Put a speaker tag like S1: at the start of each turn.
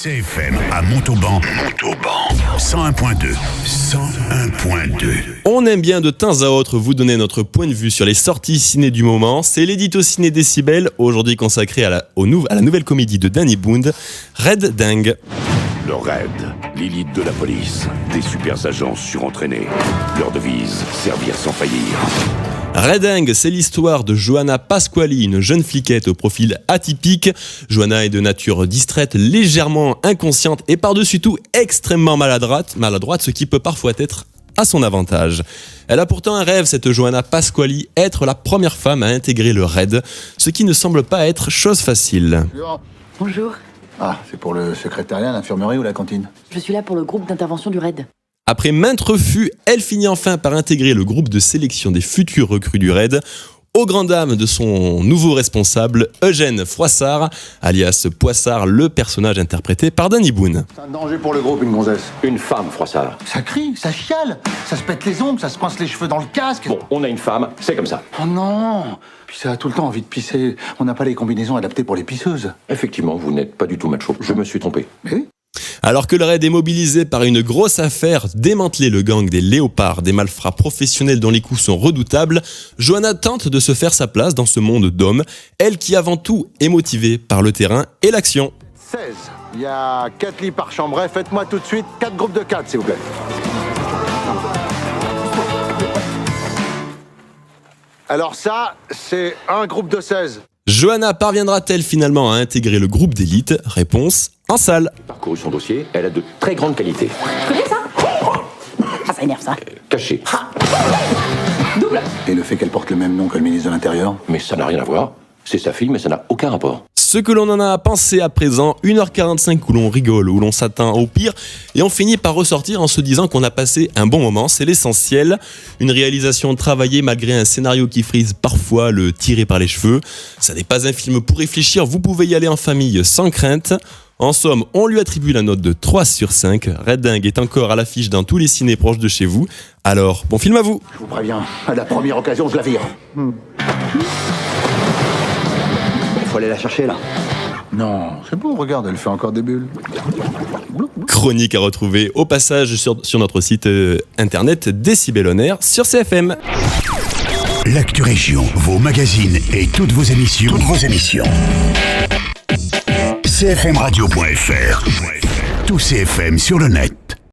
S1: CFM à Montauban. 101.2.
S2: On aime bien de temps à autre vous donner notre point de vue sur les sorties ciné du moment. C'est l'édito ciné Décibel, aujourd'hui consacré à la nouvelle comédie de Danny Boone, Red Dingue.
S3: Le Raid, l'élite de la police, des super agents surentraînés. Leur devise, servir sans faillir.
S2: Red Dingue, c'est l'histoire de Johanna Pasquali, une jeune fliquette au profil atypique. Johanna est de nature distraite, légèrement inconsciente et par-dessus tout extrêmement maladroite, ce qui peut parfois être à son avantage. Elle a pourtant un rêve, cette Johanna Pasquali, être la première femme à intégrer le Raid, ce qui ne semble pas être chose facile.
S4: Bonjour.
S5: Ah, c'est pour le secrétariat, l'infirmerie ou la cantine?
S4: Je suis là pour le groupe d'intervention du RAID.
S2: Après maintes refus, elle finit enfin par intégrer le groupe de sélection des futurs recrues du RAID, aux grandes dames de son nouveau responsable, Eugène Froissart, alias Poissard, le personnage interprété par Danny Boone.
S5: C'est un danger pour le groupe, une gonzesse.
S3: Une femme, Froissart.
S5: Ça crie, ça chiale, ça se pète les ongles, ça se coince les cheveux dans le casque.
S3: Bon, on a une femme, c'est comme ça.
S5: Oh non. Puis ça a tout le temps envie de pisser. On n'a pas les combinaisons adaptées pour les pisseuses.
S3: Effectivement, vous n'êtes pas du tout macho. Je me suis trompé.
S5: Mais oui.
S2: Alors que le RAID est mobilisé par une grosse affaire, démanteler le gang des léopards, des malfrats professionnels dont les coups sont redoutables, Johanna tente de se faire sa place dans ce monde d'hommes, elle qui avant tout est motivée par le terrain et l'action.
S5: 16. Il y a 4 lits par chambre. Faites-moi tout de suite 4 groupes de 4, s'il vous plaît. Alors ça, c'est un groupe de 16.
S2: Johanna parviendra-t-elle finalement à intégrer le groupe d'élite? Réponse, en salle.
S3: Parcouru son dossier, elle a de très grandes qualités.
S4: Tu connais ça? Ah, ça énerve ça.
S3: Cachée.
S4: Double.
S5: Et le fait qu'elle porte le même nom que le ministre de l'Intérieur?
S3: Mais ça n'a rien à voir. C'est sa fille, mais ça n'a aucun rapport.
S2: Ce que l'on en a pensé à présent, 1h45 où l'on rigole, où l'on s'attend au pire, et on finit par ressortir en se disant qu'on a passé un bon moment, c'est l'essentiel. Une réalisation travaillée malgré un scénario qui frise parfois le tirer par les cheveux. Ça n'est pas un film pour réfléchir, vous pouvez y aller en famille sans crainte. En somme, on lui attribue la note de 3 sur 5. Red Dingue est encore à l'affiche dans tous les cinés proches de chez vous. Alors, bon film à vous.
S5: Je vous préviens, à la première occasion, je la vire.
S6: Faut aller la chercher, là.
S5: Non, c'est bon, regarde, elle fait encore des bulles.
S2: Chronique à retrouver au passage sur notre site internet Décibel On Air sur CFM.
S1: L'actu région, vos magazines et toutes vos émissions. CFMradio.fr. Tout CFM sur le net.